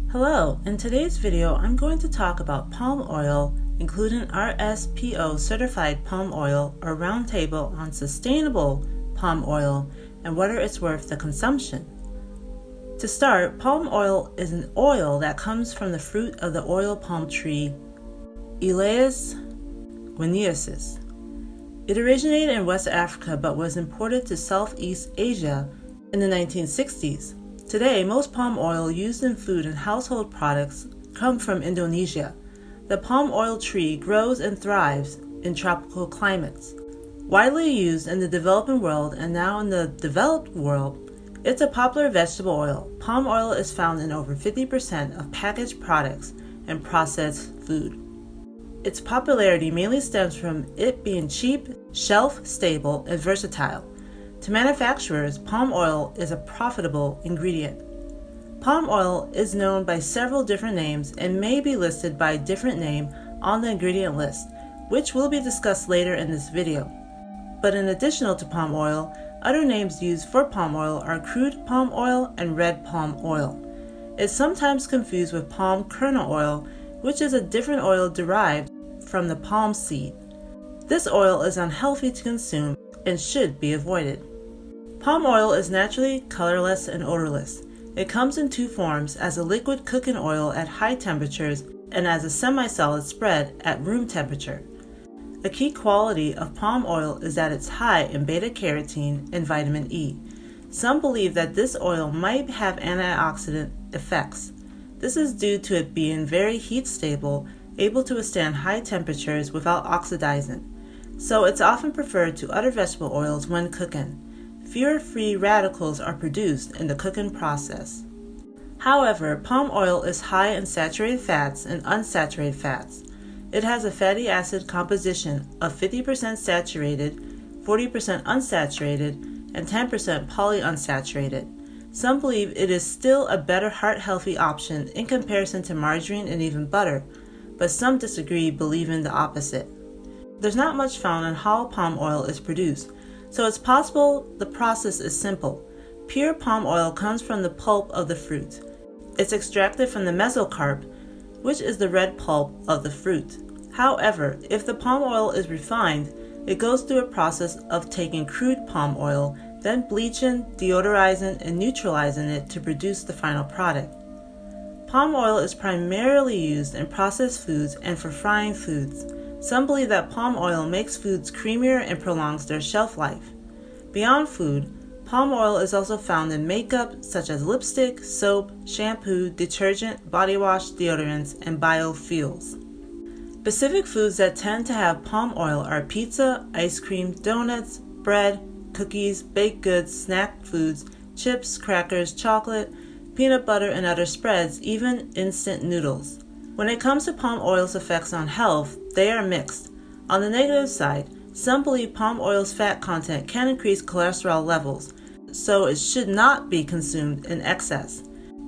Hello, in today's video I'm going to talk about palm oil, including RSPO certified palm oil or Roundtable on sustainable palm oil and whether it's worth the consumption. To start, palm oil is an oil that comes from the fruit of the oil palm tree Elaeis guineensis. It originated in West Africa but was imported to Southeast Asia in the 1960s. Today, most palm oil used in food and household products come from Indonesia. The palm oil tree grows and thrives in tropical climates. Widely used in the developing world and now in the developed world, it's a popular vegetable oil. Palm oil is found in over 50% of packaged products and processed food. Its popularity mainly stems from it being cheap, shelf-stable, and versatile. To manufacturers, palm oil is a profitable ingredient. Palm oil is known by several different names and may be listed by a different name on the ingredient list, which will be discussed later in this video. But in addition to palm oil, other names used for palm oil are crude palm oil and red palm oil. It's sometimes confused with palm kernel oil, which is a different oil derived from the palm seed. This oil is unhealthy to consume and should be avoided. Palm oil is naturally colorless and odorless. It comes in two forms: as a liquid cooking oil at high temperatures and as a semi-solid spread at room temperature. A key quality of palm oil is that it's high in beta-carotene and vitamin E. Some believe that this oil might have antioxidant effects. This is due to it being very heat stable, able to withstand high temperatures without oxidizing. So it's often preferred to other vegetable oils when cooking. Fewer free radicals are produced in the cooking process. However, palm oil is high in saturated fats and unsaturated fats. It has a fatty acid composition of 50% saturated, 40% unsaturated, and 10% polyunsaturated. Some believe it is still a better heart-healthy option in comparison to margarine and even butter, but some disagree, believing the opposite. There's not much found on how palm oil is produced, so it's possible the process is simple. Pure palm oil comes from the pulp of the fruit. It's extracted from the mesocarp, which is the red pulp of the fruit. However, if the palm oil is refined, it goes through a process of taking crude palm oil, then bleaching, deodorizing, and neutralizing it to produce the final product. Palm oil is primarily used in processed foods and for frying foods. Some believe that palm oil makes foods creamier and prolongs their shelf life. Beyond food, palm oil is also found in makeup such as lipstick, soap, shampoo, detergent, body wash, deodorants, and biofuels. Specific foods that tend to have palm oil are pizza, ice cream, donuts, bread, cookies, baked goods, snack foods, chips, crackers, chocolate, peanut butter, and other spreads, even instant noodles. When it comes to palm oil's effects on health, they are mixed. On the negative side, some believe palm oil's fat content can increase cholesterol levels, so it should not be consumed in excess.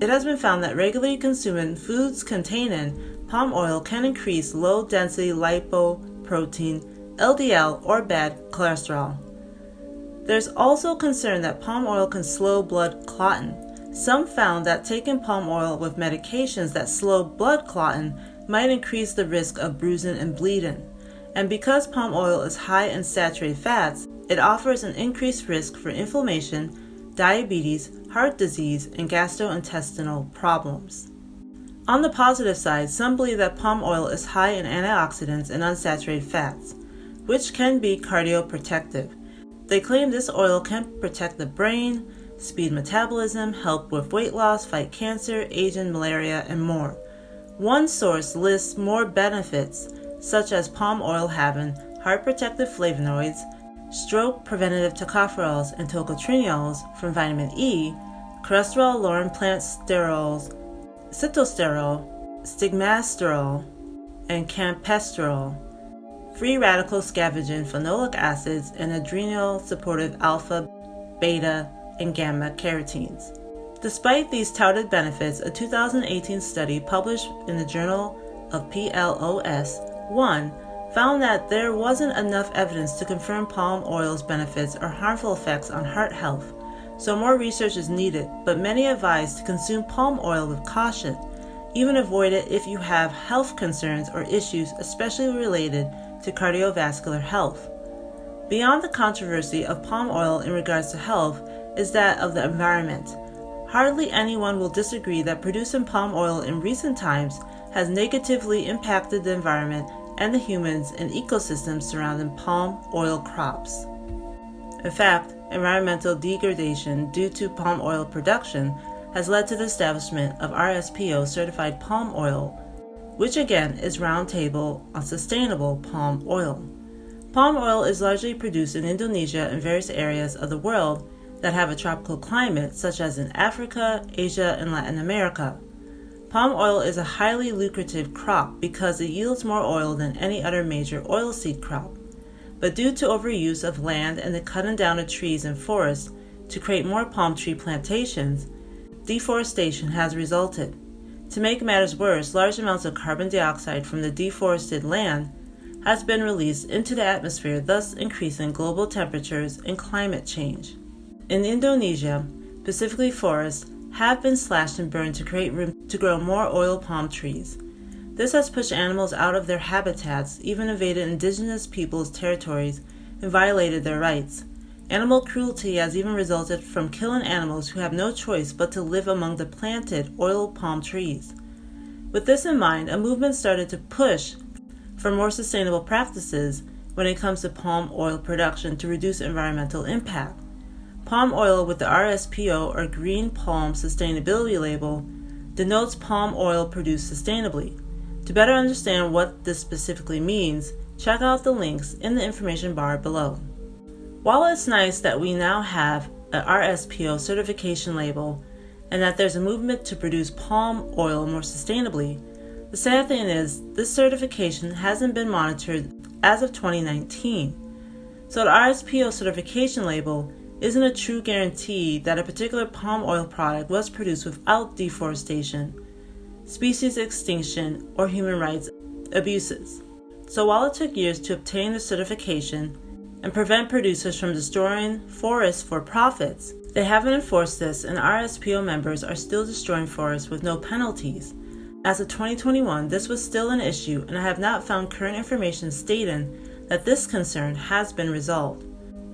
It has been found that regularly consuming foods containing palm oil can increase low-density lipoprotein, LDL, or bad cholesterol. There's also concern that palm oil can slow blood clotting. Some found that taking palm oil with medications that slow blood clotting might increase the risk of bruising and bleeding. And because palm oil is high in saturated fats, it offers an increased risk for inflammation, diabetes, heart disease, and gastrointestinal problems. On the positive side, some believe that palm oil is high in antioxidants and unsaturated fats, which can be cardioprotective. They claim this oil can protect the brain, speed metabolism, help with weight loss, fight cancer, aging, malaria, and more. One source lists more benefits, such as palm oil having heart protective flavonoids, stroke preventative tocopherols and tocotrienols from vitamin E, cholesterol lowering plant sterols, sitosterol, stigmasterol, and campesterol, free radical scavenging phenolic acids, and adrenal supportive alpha, beta, and gamma carotenes. Despite these touted benefits, a 2018 study published in the Journal of PLOS 1 found that there wasn't enough evidence to confirm palm oil's benefits or harmful effects on heart health. so more research is needed, but many advise to consume palm oil with caution. Even avoid it if you have health concerns or issues especially related to cardiovascular health. Beyond the controversy of palm oil in regards to health is that of the environment. Hardly anyone will disagree that producing palm oil in recent times has negatively impacted the environment and the humans and ecosystems surrounding palm oil crops. In fact, environmental degradation due to palm oil production has led to the establishment of RSPO certified palm oil, which again is Roundtable on Sustainable Palm Oil. Palm oil is largely produced in Indonesia and various areas of the world that have a tropical climate, such as in Africa, Asia, and Latin America. Palm oil is a highly lucrative crop because it yields more oil than any other major oilseed crop. But due to overuse of land and the cutting down of trees and forests to create more palm tree plantations, deforestation has resulted. To make matters worse, large amounts of carbon dioxide from the deforested land has been released into the atmosphere, thus increasing global temperatures and climate change. In Indonesia, specifically forests have been slashed and burned to create room to grow more oil palm trees. This has pushed animals out of their habitats, even invaded indigenous peoples' territories, and violated their rights. Animal cruelty has even resulted from killing animals who have no choice but to live among the planted oil palm trees. With this in mind, a movement started to push for more sustainable practices when it comes to palm oil production to reduce environmental impact. Palm oil with the RSPO or Green Palm Sustainability label denotes palm oil produced sustainably. To better understand what this specifically means, check out the links in the information bar below. While it's nice that we now have a RSPO certification label and that there's a movement to produce palm oil more sustainably, the sad thing is this certification hasn't been monitored as of 2019. So the RSPO certification label isn't a true guarantee that a particular palm oil product was produced without deforestation, species extinction, or human rights abuses. So while it took years to obtain the certification and prevent producers from destroying forests for profits, they haven't enforced this, and RSPO members are still destroying forests with no penalties. As of 2021, this was still an issue, and I have not found current information stating that this concern has been resolved.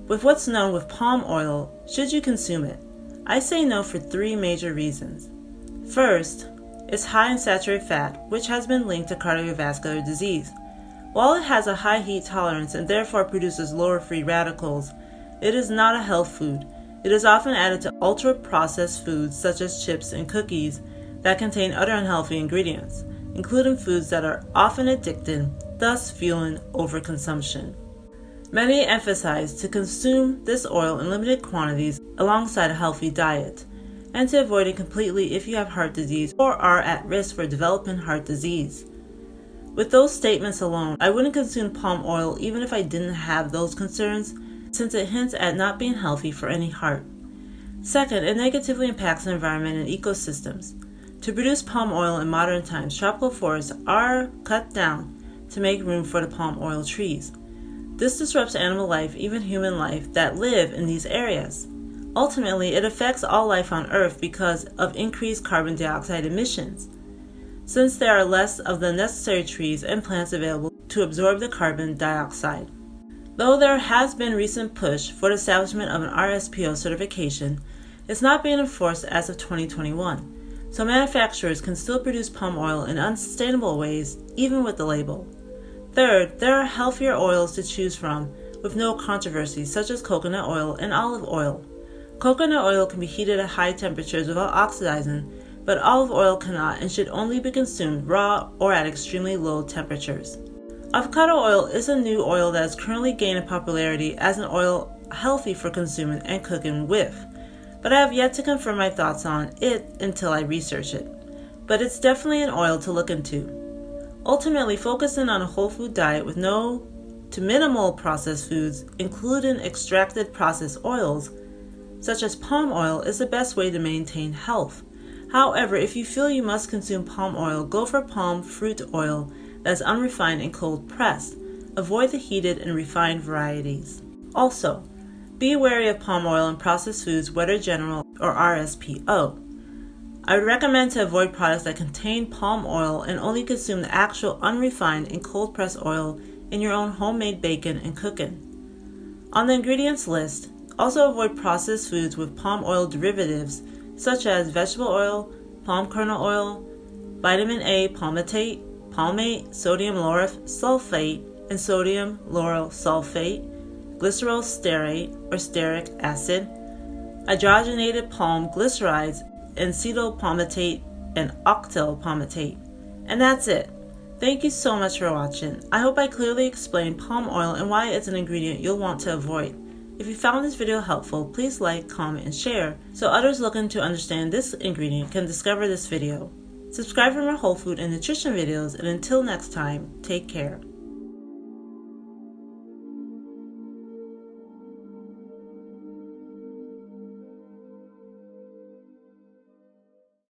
With what's known with palm oil, should you consume it? I say no for three major reasons. First, it's high in saturated fat, which has been linked to cardiovascular disease. While it has a high heat tolerance and therefore produces lower free radicals, it is not a health food. It is often added to ultra-processed foods such as chips and cookies that contain other unhealthy ingredients, including foods that are often addictive, thus fueling overconsumption. Many emphasize to consume this oil in limited quantities alongside a healthy diet, and to avoid it completely if you have heart disease or are at risk for developing heart disease. With those statements alone, I wouldn't consume palm oil even if I didn't have those concerns, since it hints at not being healthy for any heart. Second, it negatively impacts the environment and ecosystems. To produce palm oil in modern times, tropical forests are cut down to make room for the palm oil trees. This disrupts animal life, even human life, that live in these areas. Ultimately, it affects all life on Earth because of increased carbon dioxide emissions, since there are less of the necessary trees and plants available to absorb the carbon dioxide. Though there has been recent push for the establishment of an RSPO certification, it's not being enforced as of 2021, so manufacturers can still produce palm oil in unsustainable ways, even with the label. Third, there are healthier oils to choose from with no controversy, such as coconut oil and olive oil. Coconut oil can be heated at high temperatures without oxidizing, but olive oil cannot and should only be consumed raw or at extremely low temperatures. Avocado oil is a new oil that is currently gaining popularity as an oil healthy for consuming and cooking with, but I have yet to confirm my thoughts on it until I research it. But it's definitely an oil to look into. Ultimately, focusing on a whole food diet with no to minimal processed foods, including extracted processed oils, such as palm oil, is the best way to maintain health. However, if you feel you must consume palm oil, go for palm fruit oil that is unrefined and cold pressed. Avoid the heated and refined varieties. Also, be wary of palm oil in processed foods, whether general or RSPO. I would recommend to avoid products that contain palm oil and only consume the actual unrefined and cold-pressed oil in your own homemade bacon and cooking. On the ingredients list, also avoid processed foods with palm oil derivatives such as vegetable oil, palm kernel oil, vitamin A palmitate, palmate, sodium lauryl sulfate, and sodium lauryl sulfate, glycerol stearate or stearic acid, hydrogenated palm glycerides, and cetyl palmitate and octyl palmitate. And that's it. Thank you so much for watching. I hope I clearly explained palm oil and why it's an ingredient you'll want to avoid. If you found this video helpful, please like, comment, and share so others looking to understand this ingredient can discover this video. Subscribe for more whole food and nutrition videos, and until next time, take care.